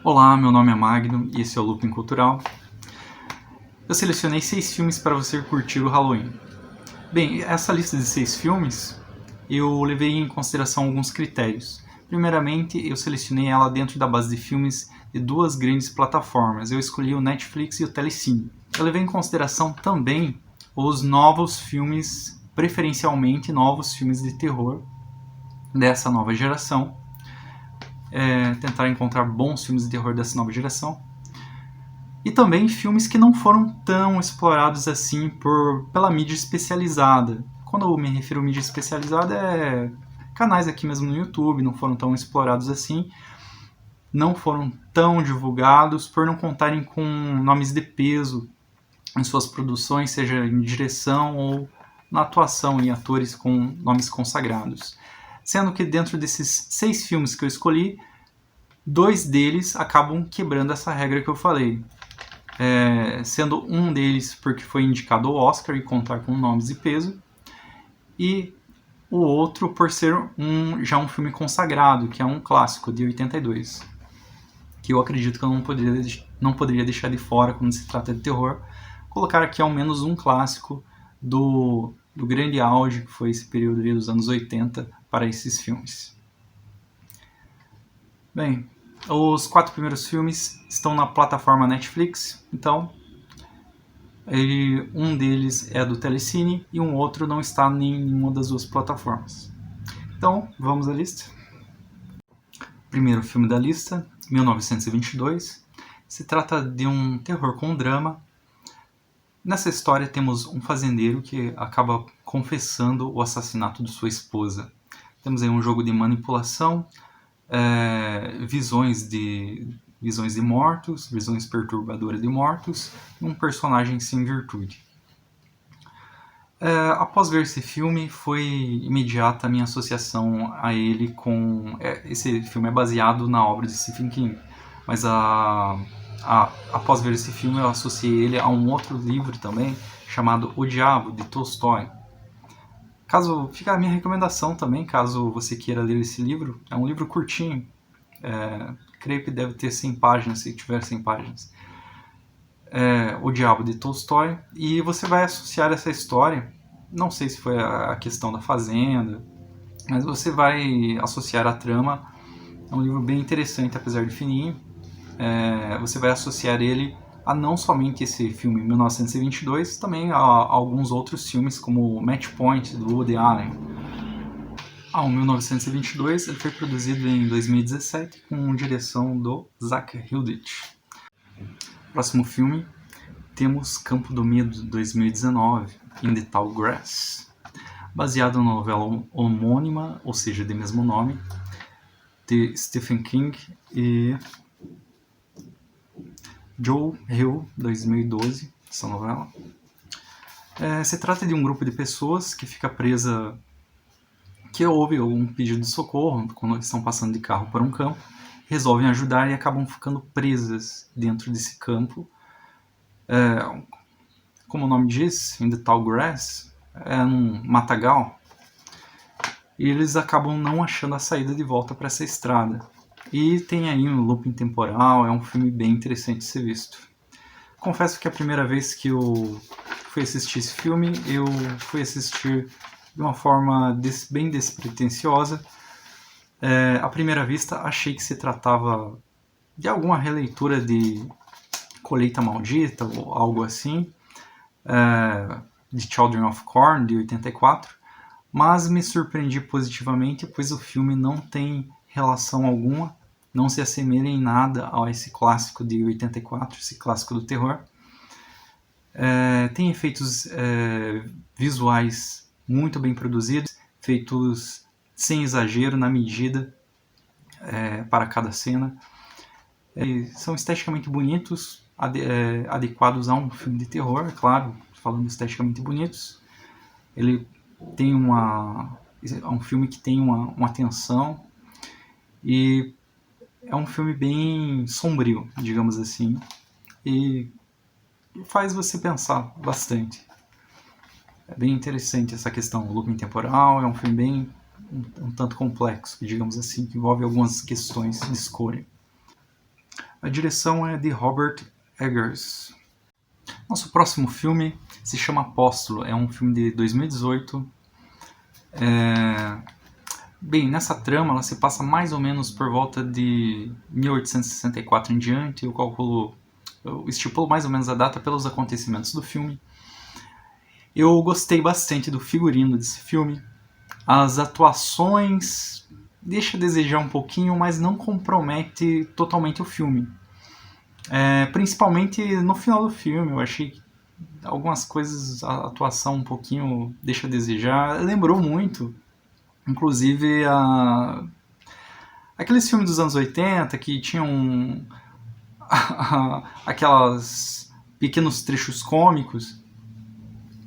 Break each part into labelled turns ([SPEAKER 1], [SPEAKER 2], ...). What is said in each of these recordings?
[SPEAKER 1] Olá, meu nome é Magno e esse é o Looping Cultural. Eu selecionei 6 filmes para você curtir o Halloween. Bem, essa lista de 6 filmes eu levei em consideração alguns critérios. Primeiramente, eu selecionei ela dentro da base de filmes de 2 grandes plataformas. Eu escolhi o Netflix e o Telecine. Eu levei em consideração também os novos filmes, preferencialmente novos filmes de terror dessa nova geração. Tentar encontrar bons filmes de terror dessa nova geração. E também filmes que não foram tão explorados assim pela mídia especializada. Quando eu me refiro a mídia especializada, é canais aqui mesmo no YouTube, não foram tão explorados assim, não foram tão divulgados por não contarem com nomes de peso em suas produções, seja em direção ou na atuação em atores com nomes consagrados. Sendo que dentro desses 6 filmes que eu escolhi, 2 deles acabam quebrando essa regra que eu falei. Sendo um deles porque foi indicado ao Oscar e contar com nomes de peso, e o outro por ser já um filme consagrado, que é um clássico de 82, que eu acredito que eu não poderia deixar de fora quando se trata de terror, colocar aqui ao menos um clássico do grande auge que foi esse período dos anos 80 para esses filmes. Bem, os 4 primeiros filmes estão na plataforma Netflix, então um deles é do Telecine e um outro não está em nenhuma das 2 plataformas. Então, vamos à lista. Primeiro filme da lista, 1922. Se trata de um terror com drama. Nessa história temos um fazendeiro que acaba confessando o assassinato de sua esposa. Temos aí um jogo de manipulação, visões de mortos, visões perturbadoras de mortos, e um personagem sem virtude. Após ver esse filme, foi imediata a minha associação a ele com... esse filme é baseado na obra de Stephen King, mas após ver esse filme eu associei ele a um outro livro também, chamado O Diabo, de Tolstói. Fica a minha recomendação também, caso você queira ler esse livro. É um livro curtinho, creio que deve ter 100 páginas, se tiver 100 páginas. O Diabo, de Tolstói, e você vai associar essa história, não sei se foi a questão da fazenda, mas você vai associar a trama. É um livro bem interessante, apesar de fininho. Você vai associar ele a não somente esse filme 1922, também a alguns outros filmes, como Match Point, do Woody Allen. O 1922 ele foi produzido em 2017 com direção do Zach Hilditch. Próximo filme, temos Campo do Medo, 2019, In the Tall Grass. Baseado na novela homônima, ou seja, de mesmo nome, de Stephen King e Joe Hill, 2012, essa novela. Se trata de um grupo de pessoas que fica presa, que ouve um pedido de socorro quando estão passando de carro por um campo, resolvem ajudar e acabam ficando presas dentro desse campo. Como o nome diz, In the Tall Grass, é um matagal, e eles acabam não achando a saída de volta para essa estrada. E tem aí um looping temporal, é um filme bem interessante de ser visto. Confesso que a primeira vez que eu fui assistir esse filme, eu fui assistir de uma forma bem despretensiosa. À primeira vista, achei que se tratava de alguma releitura de Colheita Maldita ou algo assim, de Children of Corn, de 84, mas me surpreendi positivamente, pois o filme não tem relação alguma, não se assemelha em nada a esse clássico de 84, esse clássico do terror. Tem efeitos visuais muito bem produzidos, feitos sem exagero, na medida, para cada cena. São esteticamente bonitos, adequados a um filme de terror, claro, falando esteticamente bonitos. Ele tem é um filme que tem uma tensão, e é um filme bem sombrio, digamos assim, e faz você pensar bastante. É bem interessante essa questão do looping temporal, é um filme bem um tanto complexo, digamos assim, que envolve algumas questões de escolha. A direção é de Robert Eggers. Nosso próximo filme se chama Apóstolo, é um filme de 2018. Bem, nessa trama ela se passa mais ou menos por volta de 1864 em diante. Eu estipulo mais ou menos a data pelos acontecimentos do filme. Eu gostei bastante do figurino desse filme. As atuações deixa a desejar um pouquinho, mas não compromete totalmente o filme. Principalmente no final do filme, eu achei que algumas coisas, a atuação um pouquinho deixa a desejar. Lembrou muito, inclusive, aqueles filmes dos anos 80 que tinham aquelas pequenos trechos cômicos.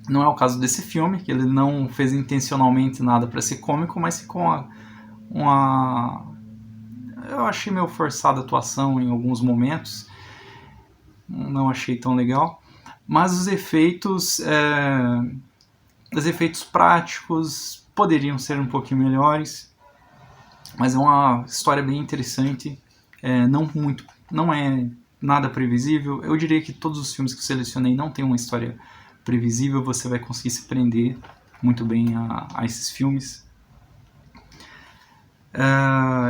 [SPEAKER 1] Não é o caso desse filme, que ele não fez intencionalmente nada para ser cômico, mas ficou eu achei meio forçada a atuação em alguns momentos, não achei tão legal, mas os efeitos práticos poderiam ser um pouquinho melhores, mas é uma história bem interessante, não é nada previsível. Eu diria que todos os filmes que eu selecionei não têm uma história previsível, você vai conseguir se prender muito bem a esses filmes.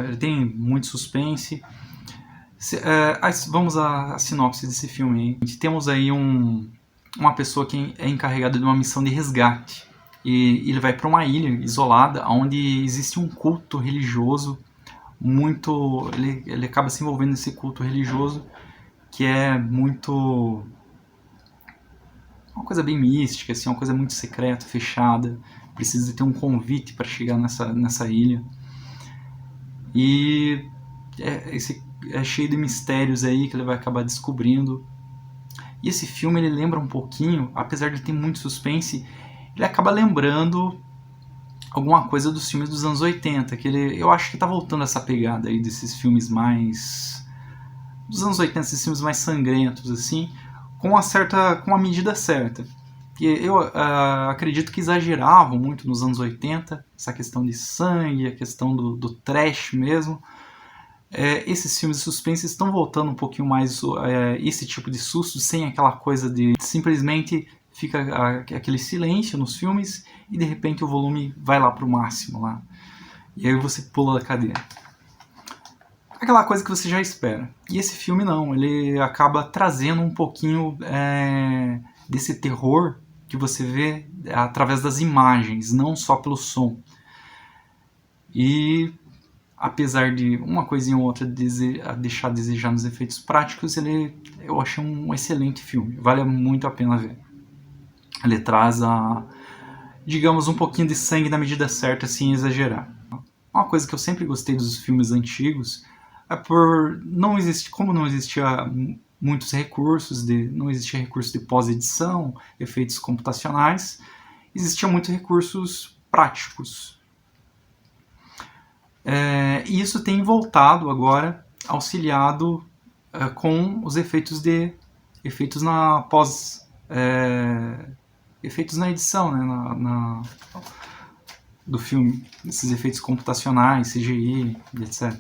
[SPEAKER 1] Ele tem muito suspense. Vamos à sinopse desse filme. Temos aí uma pessoa que é encarregada de uma missão de resgate. E ele vai para uma ilha isolada, onde existe um culto religioso muito... Ele acaba se envolvendo nesse culto religioso, que é muito... uma coisa bem mística, assim, uma coisa muito secreta, fechada. Precisa ter um convite para chegar nessa ilha. E é cheio de mistérios aí que ele vai acabar descobrindo. E esse filme ele lembra um pouquinho, apesar de ter muito suspense, ele acaba lembrando alguma coisa dos filmes dos anos 80, que eu acho que tá voltando essa pegada aí desses filmes mais... dos anos 80, esses filmes mais sangrentos, assim, com uma medida certa. E eu acredito que exageravam muito nos anos 80, essa questão de sangue, a questão do trash mesmo. Esses filmes de suspense estão voltando um pouquinho mais esse tipo de susto, sem aquela coisa de simplesmente fica aquele silêncio nos filmes e de repente o volume vai lá pro máximo lá. E aí você pula da cadeira. Aquela coisa que você já espera. E esse filme não, ele acaba trazendo um pouquinho desse terror que você vê através das imagens, não só pelo som. E apesar de uma coisinha ou outra deixar a desejar nos efeitos práticos, eu achei um excelente filme, vale muito a pena ver. Ele traz digamos, um pouquinho de sangue na medida certa, sem exagerar. Uma coisa que eu sempre gostei dos filmes antigos é como não existia muitos recursos, não existia recurso de pós-edição, efeitos computacionais, existiam muitos recursos práticos. E isso tem voltado agora, auxiliado com os efeitos na efeitos na edição, né, do filme, esses efeitos computacionais, CGI, etc.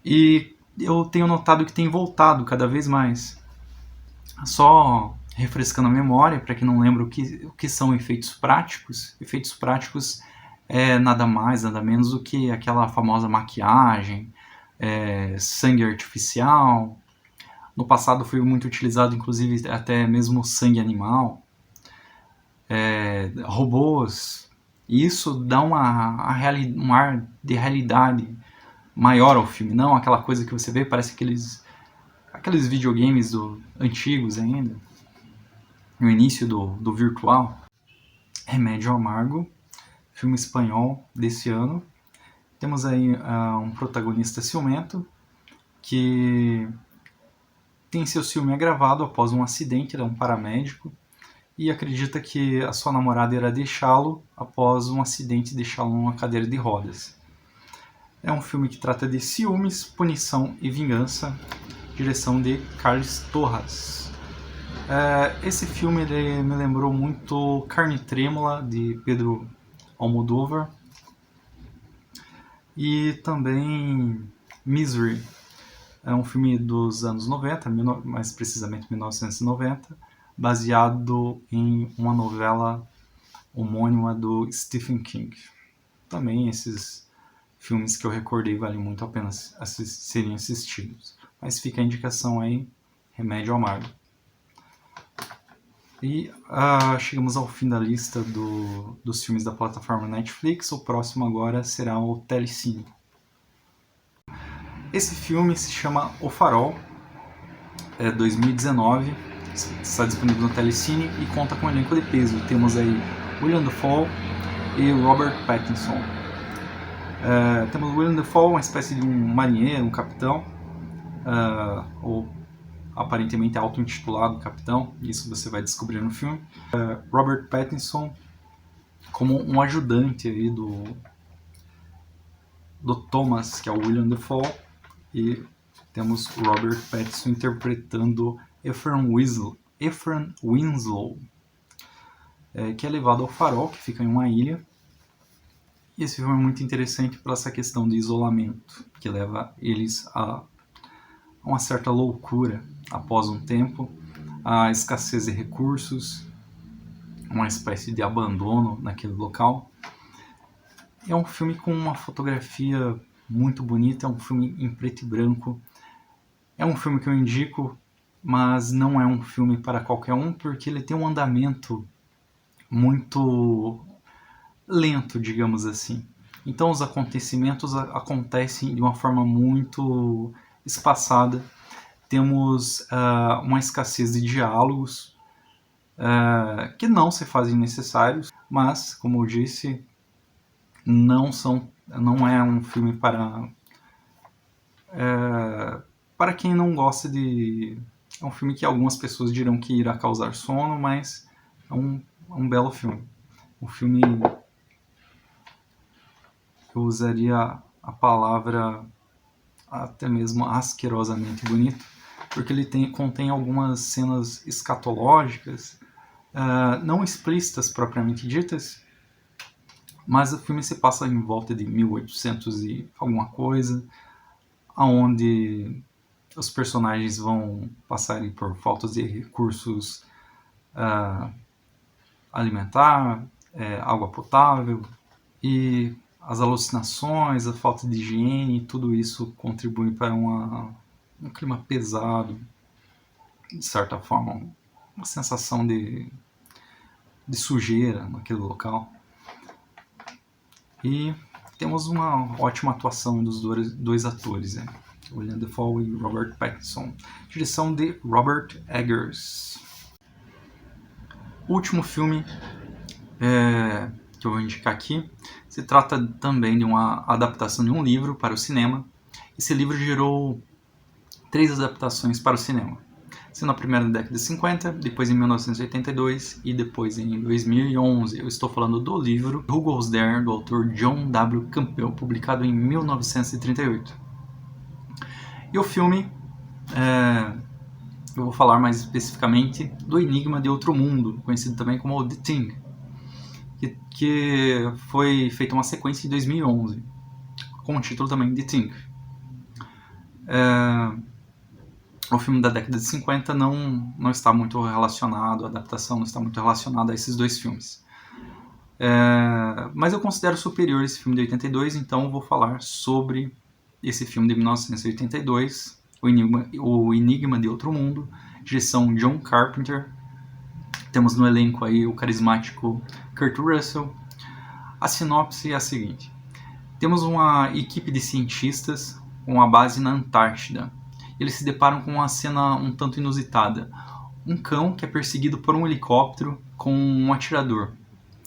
[SPEAKER 1] E eu tenho notado que tem voltado cada vez mais. Só refrescando a memória, para quem não lembra o que são efeitos práticos é nada mais, nada menos do que aquela famosa maquiagem, sangue artificial. No passado foi muito utilizado, inclusive, até mesmo sangue animal, robôs. E isso dá um ar de realidade maior ao filme, não aquela coisa que você vê, parece aqueles videogames antigos ainda, no início do virtual. Remédio Amargo, filme espanhol desse ano. Temos aí um protagonista ciumento que tem seu ciúme agravado após um acidente, ele é um paramédico e acredita que a sua namorada irá deixá-lo após um acidente, deixá-lo numa cadeira de rodas. É um filme que trata de ciúmes, punição e vingança, direção de Carles Torras. Esse filme ele me lembrou muito Carne Trêmula, de Pedro Almodóvar, e também Misery, É um filme dos anos 90, mais precisamente 1990, baseado em uma novela homônima do Stephen King. Também esses filmes que eu recordei valem muito a pena serem assistidos. Mas fica a indicação aí, Remédio Amargo. E chegamos ao fim da lista dos filmes da plataforma Netflix. O próximo agora será o Telecine. Esse filme se chama O Farol, é 2019, está disponível no Telecine e conta com um elenco de peso. Temos aí William Dafoe e Robert Pattinson. Temos William Dafoe, uma espécie de um marinheiro, um capitão, ou aparentemente auto-intitulado capitão, isso você vai descobrir no filme. Robert Pattinson como um ajudante aí do Thomas, que é o William Dafoe, e temos Robert Pattinson interpretando Ephraim Winslow, que é levado ao farol, que fica em uma ilha. E esse filme é muito interessante por essa questão de isolamento, que leva eles a uma certa loucura após um tempo, a escassez de recursos, uma espécie de abandono naquele local. É um filme com uma fotografia muito bonita, é um filme em preto e branco. É um filme que eu indico, mas não é um filme para qualquer um, porque ele tem um andamento muito lento, digamos assim. Então os acontecimentos acontecem de uma forma muito espaçada. Temos uma escassez de diálogos que não se fazem necessários, mas, como eu disse, não é um filme para quem não gosta de... É um filme que algumas pessoas dirão que irá causar sono, mas é um belo filme. Um filme... Eu usaria a palavra até mesmo asquerosamente bonito, porque ele contém algumas cenas escatológicas, não explícitas propriamente ditas, mas o filme se passa em volta de 1800 e alguma coisa, onde os personagens vão passar por faltas de recursos alimentar, água potável, e as alucinações, a falta de higiene, tudo isso contribui para um clima pesado, de certa forma, uma sensação de sujeira naquele local. E temos uma ótima atuação dos dois atores, William Dafoe e Robert Pattinson. Direção de Robert Eggers. O último filme que eu vou indicar aqui se trata também de uma adaptação de um livro para o cinema. Esse livro gerou 3 adaptações para o cinema, sendo a primeira na década de 50, depois em 1982 e depois em 2011. Eu estou falando do livro Who Goes There, do autor John W. Campbell, publicado em 1938. E o filme, eu vou falar mais especificamente do Enigma de Outro Mundo, conhecido também como The Thing, que foi feita uma sequência em 2011, com o título também The Thing. O filme da década de 50 não está muito relacionado, a adaptação não está muito relacionada a esses dois filmes. Mas eu considero superior esse filme de 82, então eu vou falar sobre esse filme de 1982, o Enigma de Outro Mundo, direção John Carpenter. Temos no elenco aí o carismático Kurt Russell. A sinopse é a seguinte: temos uma equipe de cientistas com uma base na Antártida. Eles se deparam com uma cena um tanto inusitada. Um cão que é perseguido por um helicóptero com um atirador.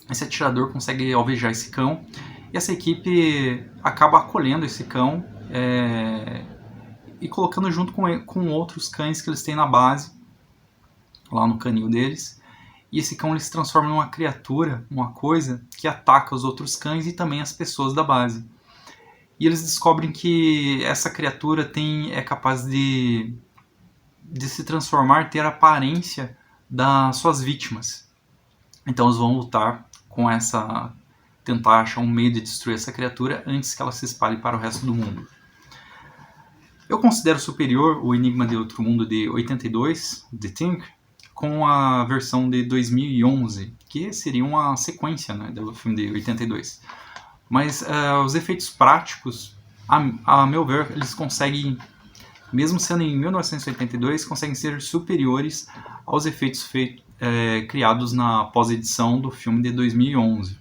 [SPEAKER 1] Esse atirador consegue alvejar esse cão e essa equipe acaba acolhendo esse cão e colocando junto com outros cães que eles têm na base, lá no canil deles. E esse cão ele se transforma numa criatura, uma coisa que ataca os outros cães e também as pessoas da base. E eles descobrem que essa criatura é capaz de se transformar, ter a aparência das suas vítimas. Então eles vão lutar com tentar achar um meio de destruir essa criatura antes que ela se espalhe para o resto do mundo. Eu considero superior o Enigma de Outro Mundo de 82, The Thing, com a versão de 2011, que seria uma sequência, né, do filme de 82. Mas os efeitos práticos, a meu ver, eles conseguem, mesmo sendo em 1982, conseguem ser superiores aos efeitos criados na pós-edição do filme de 2011.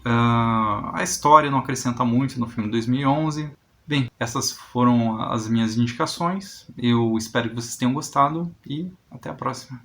[SPEAKER 1] A história não acrescenta muito no filme de 2011. Bem, essas foram as minhas indicações. Eu espero que vocês tenham gostado e até a próxima.